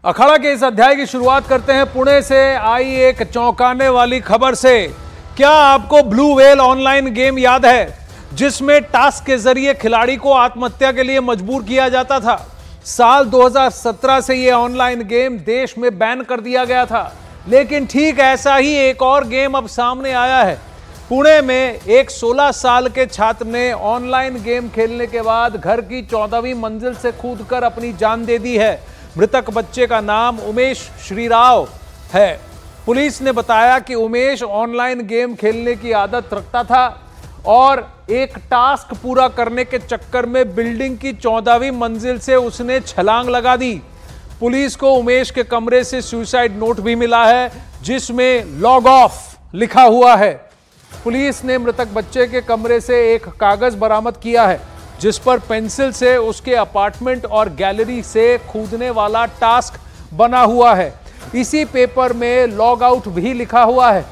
अखाड़ा के इस अध्याय की शुरुआत करते हैं पुणे से आई एक चौंकाने वाली खबर से। क्या आपको ब्लू व्हेल ऑनलाइन गेम याद है जिसमें टास्क के जरिए खिलाड़ी को आत्महत्या के लिए मजबूर किया जाता था? साल 2017 से यह ऑनलाइन गेम देश में बैन कर दिया गया था, लेकिन ठीक ऐसा ही एक और गेम अब सामने आया है। पुणे में एक 16 साल के छात्र ने ऑनलाइन गेम खेलने के बाद घर की 14वीं मंजिल से कूदकर अपनी जान दे दी है। मृतक बच्चे का नाम उमेश श्रीराव है। पुलिस ने बताया कि उमेश ऑनलाइन गेम खेलने की आदत रखता था और एक टास्क पूरा करने के चक्कर में बिल्डिंग की 14वीं मंजिल से उसने छलांग लगा दी। पुलिस को उमेश के कमरे से सुसाइड नोट भी मिला है जिसमें लॉग ऑफ लिखा हुआ है। पुलिस ने मृतक बच्चे के कमरे से एक कागज बरामद किया है जिस पर पेंसिल से उसके अपार्टमेंट और गैलरी से कूदने वाला टास्क बना हुआ है। इसी पेपर में लॉग आउट भी लिखा हुआ है।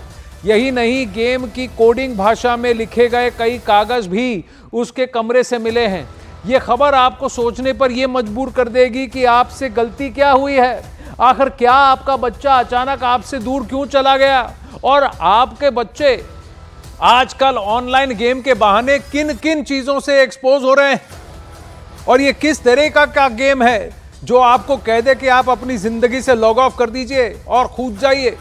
यही नहीं, गेम की कोडिंग भाषा में लिखे गए कई कागज भी उसके कमरे से मिले हैं। यह खबर आपको सोचने पर यह मजबूर कर देगी कि आपसे गलती क्या हुई है। आखिर क्या आपका बच्चा अचानक आपसे दूर क्यों चला गया और आपके बच्चे आजकल ऑनलाइन गेम के बहाने किन किन चीजों से एक्सपोज हो रहे हैं और ये किस तरह का गेम है जो आपको कह दे कि आप अपनी जिंदगी से लॉग ऑफ कर दीजिए और कूद जाइए।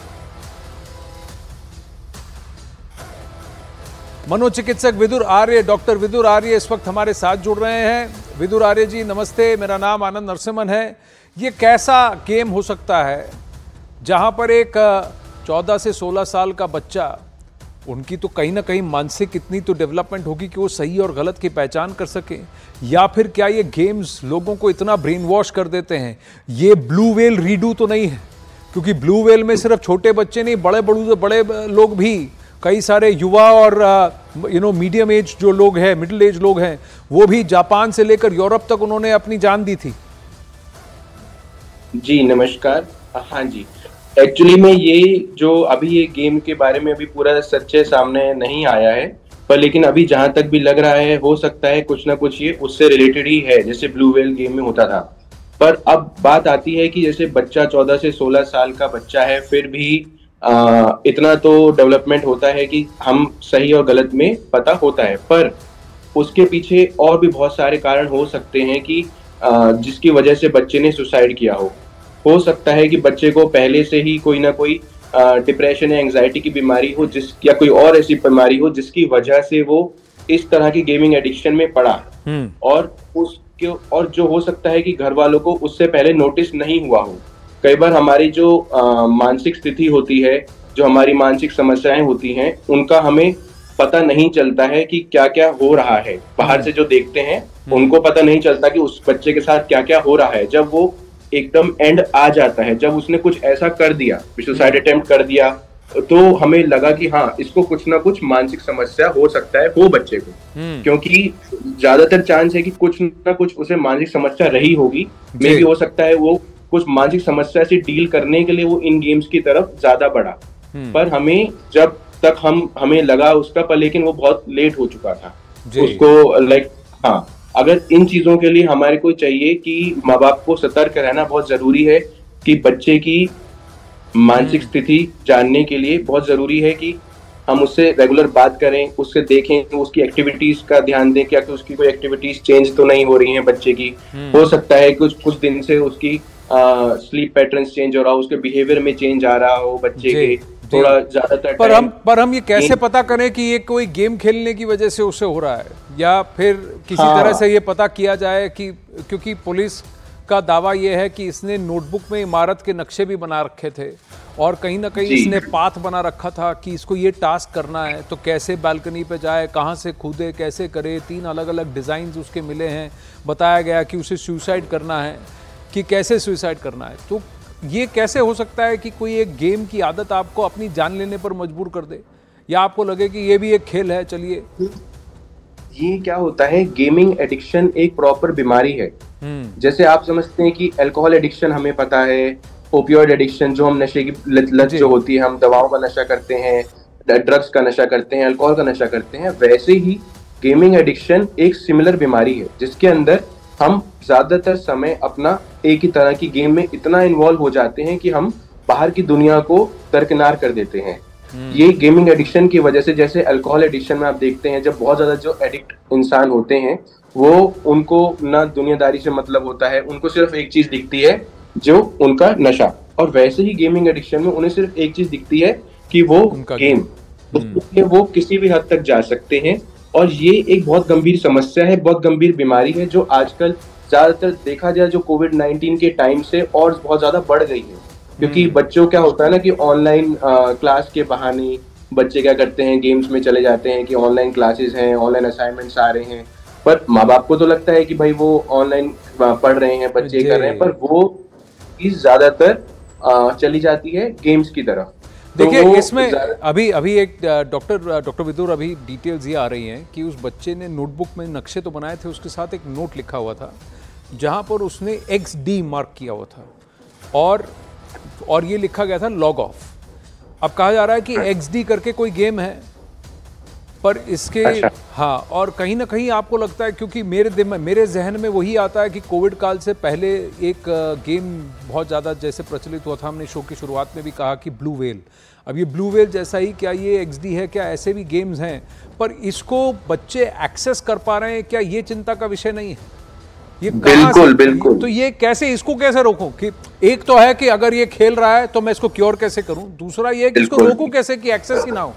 मनोचिकित्सक विदुर आर्य, डॉक्टर विदुर आर्य इस वक्त हमारे साथ जुड़ रहे हैं। विदुर आर्य जी नमस्ते, मेरा नाम आनंद नरसिम्हन है। ये कैसा गेम हो सकता है जहां पर एक 14 से 16 साल का बच्चा, उनकी तो कहीं ना कहीं मानसिक इतनी तो डेवलपमेंट होगी कि वो सही और गलत की पहचान कर सके, या फिर क्या ये गेम्स लोगों को इतना ब्रेन वॉश कर देते हैं? ये ब्लू व्हेल रीडू तो नहीं है, क्योंकि ब्लू व्हेल में सिर्फ छोटे बच्चे नहीं, बड़े लोग भी, कई सारे युवा और मीडियम एज जो लोग हैं, मिडिल एज लोग हैं, वो भी जापान से लेकर यूरोप तक उन्होंने अपनी जान दी थी। जी नमस्कार। हाँ जी, एक्चुअली में ये जो अभी ये गेम के बारे में अभी पूरा सच्चे सामने नहीं आया है, पर लेकिन अभी जहां तक भी लग रहा है हो सकता है कुछ ना कुछ ये उससे रिलेटेड ही है, जैसे ब्लू व्हेल गेम में होता था। पर अब बात आती है कि जैसे बच्चा 14 से 16 साल का बच्चा है, फिर भी इतना तो डेवलपमेंट होता है कि हम सही और गलत में पता होता है, पर उसके पीछे और भी बहुत सारे कारण हो सकते हैं कि जिसकी वजह से बच्चे ने सुसाइड किया हो सकता है कि बच्चे को पहले से ही कोई ना कोई डिप्रेशन या एंजाइटी की बीमारी हो, या कोई और ऐसी बीमारी हो जिसकी वजह से वो इस तरह की गेमिंग एडिक्शन में पड़ा। और जो हो सकता है कि घर वालों को उससे पहले नोटिस नहीं हुआ हो। कई बार हमारी जो मानसिक स्थिति होती है, जो हमारी मानसिक समस्याएं होती हैं, उनका हमें पता नहीं चलता है कि क्या क्या हो रहा है। बाहर से जो देखते हैं उनको पता नहीं चलता कि उस बच्चे के साथ क्या क्या हो रहा है। जब वो एकदम एंड आ जाता है, जब उसने कुछ ऐसा कर दिया, सुसाइड अटेम्प्ट कर दिया, तो हमें लगा कि हाँ, इसको कुछ ना कुछ मानसिक समस्या हो सकता है वो बच्चे को, क्योंकि ज्यादातर चांस है कि कुछ ना कुछ उसे मानसिक समस्या रही होगी। मे भी हो सकता है वो कुछ मानसिक समस्या से डील करने के लिए वो इन गेम्स की तरफ ज्यादा बढ़ा। पर हमें जब तक हमें लगा उसका, पर लेकिन वो बहुत लेट हो चुका था उसको। हाँ, अगर इन चीजों के लिए हमारे को चाहिए कि माँ बाप को सतर्क रहना बहुत जरूरी है, कि बच्चे की मानसिक स्थिति जानने के लिए बहुत जरूरी है कि हम उससे रेगुलर बात करें, उससे देखें, उसकी एक्टिविटीज का ध्यान दें, क्या कि उसकी कोई एक्टिविटीज चेंज तो नहीं हो रही हैं बच्चे की। हो सकता है कुछ दिन से उसकी स्लीप पैटर्न चेंज हो रहा हो, उसके बिहेवियर में चेंज आ रहा हो बच्चे के, थोड़ा ज्यादातर। पर हम ये कैसे पता करें कि ये कोई गेम खेलने की वजह से उसे हो रहा है, या फिर किसी तरह से ये पता किया जाए कि, क्योंकि पुलिस का दावा ये है कि इसने नोटबुक में इमारत के नक्शे भी बना रखे थे और कहीं ना कहीं इसने पाथ बना रखा था कि इसको ये टास्क करना है तो कैसे बालकनी पे जाए, कहाँ से कूदे, कैसे करे। 3 अलग अलग डिजाइन उसके मिले हैं। बताया गया कि उसे सुसाइड करना है, कि कैसे सुसाइड करना है। तो ये कैसे हो सकता है कि कोई एक गेम की आदत आपको अपनी जान लेने पर मजबूर कर दे, या आपको लगे कि ये भी एक खेल है, चलिए। ये क्या होता है, गेमिंग एडिक्शन एक प्रॉपर बीमारी है। जैसे आप समझते हैं कि अल्कोहल एडिक्शन हमें पता है, ओपियोइड एडिक्शन जो हम नशे की लत जो होती है, हम दवाओं का नशा करते हैं, ड्रग्स का नशा करते हैं, अल्कोहल का नशा करते हैं, वैसे ही गेमिंग एडिक्शन एक सिमिलर बीमारी है जिसके अंदर हम ज्यादातर समय अपना एक ही तरह की गेम में इतना इन्वॉल्व हो जाते हैं कि हम बाहर की दुनिया को दरकिनार कर देते हैं। ये गेमिंग एडिक्शन की वजह से, जैसे अल्कोहल एडिक्शन में आप देखते हैं, जब बहुत ज्यादा जो एडिक्ट इंसान होते हैं वो उनको ना दुनियादारी से मतलब होता है, उनको सिर्फ एक चीज दिखती है जो उनका नशा। और वैसे ही गेमिंग एडिक्शन में उन्हें सिर्फ एक चीज दिखती है कि वो गेम, उसमें वो किसी भी हद तक जा सकते हैं। और ये एक बहुत गंभीर समस्या है, बहुत गंभीर बीमारी है, जो आजकल ज्यादातर देखा जाए जो कोविड-19 के टाइम से और बहुत ज्यादा बढ़ गई है। क्योंकि बच्चों क्या होता है ना कि ऑनलाइन क्लास के बहाने बच्चे क्या करते हैं, गेम्स में चले जाते हैं कि ऑनलाइन क्लासेस हैं, ऑनलाइन असाइनमेंट्स आ रहे हैं। पर माँ बाप को तो लगता है कि भाई वो ऑनलाइन पढ़ रहे हैं, बच्चे कर रहे हैं, पर वो चीज ज्यादातर चली जाती है गेम्स की तरफ। देखिए इसमें अभी एक डॉक्टर विदुर, अभी डिटेल्स ये आ रही हैं कि उस बच्चे ने नोटबुक में नक्शे तो बनाए थे, उसके साथ एक नोट लिखा हुआ था जहां पर उसने XD मार्क किया हुआ था और ये लिखा गया था लॉग ऑफ। अब कहा जा रहा है कि XD करके कोई गेम है, पर इसके हाँ, और कहीं ना कहीं आपको लगता है, क्योंकि मेरे जहन में वही आता है कि कोविड काल से पहले एक गेम बहुत ज़्यादा जैसे प्रचलित हुआ था, हमने शो की शुरुआत में भी कहा कि ब्लू वेल। अब ये ब्लू वेल जैसा ही क्या ये XD है, क्या ऐसे भी गेम्स हैं, पर इसको बच्चे एक्सेस कर पा रहे हैं क्या, ये चिंता का विषय नहीं है? ये बिल्कुल। तो ये कैसे, इसको कैसे रोकूं? कि एक तो है कि अगर ये खेल रहा है तो मैं इसको क्योर कैसे करूं, दूसरा ये कि इसको रोकूं कैसे कि एक्सेस ही ना हो।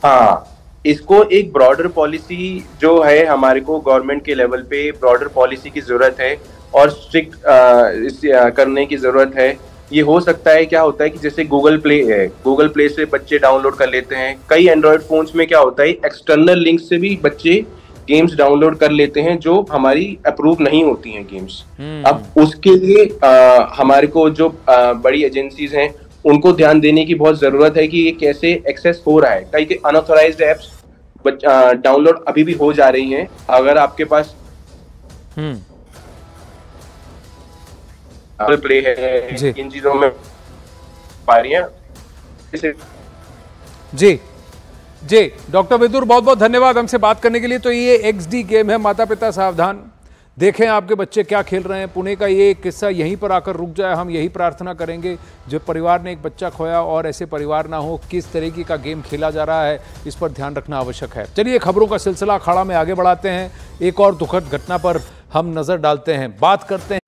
हाँ, इसको एक ब्रॉडर पॉलिसी जो है, हमारे को गवर्नमेंट के लेवल पे ब्रॉडर पॉलिसी की जरूरत है और स्ट्रिक्ट करने की जरूरत है। ये हो सकता है, क्या होता है कि जैसे गूगल प्ले है, गूगल प्ले से बच्चे डाउनलोड कर लेते हैं। कई एंड्रॉयड फोन्स में क्या होता है, एक्सटर्नल लिंक से भी बच्चे गेम्स डाउनलोड कर लेते हैं जो हमारी अप्रूव नहीं होती हैं गेम्स। अब उसके लिए हमारे को जो बड़ी एजेंसीज हैं उनको ध्यान देने की बहुत जरूरत है कि ये कैसे एक्सेस हो रहा है। कई अनऑथराइज्ड एप्स डाउनलोड अभी भी हो जा रही हैं। अगर आपके पास प्ले है, इन चीजों में पा रही हैं। जी डॉक्टर विदुर, बहुत बहुत धन्यवाद हमसे बात करने के लिए। तो ये XD गेम है, माता पिता सावधान, देखें आपके बच्चे क्या खेल रहे हैं। पुणे का ये किस्सा यहीं पर आकर रुक जाए, हम यही प्रार्थना करेंगे। जो परिवार ने एक बच्चा खोया और ऐसे परिवार ना हो, किस तरीके का गेम खेला जा रहा है, इस पर ध्यान रखना आवश्यक है। चलिए खबरों का सिलसिला अखाड़ा में आगे बढ़ाते हैं, एक और दुखद घटना पर हम नजर डालते हैं, बात करते हैं।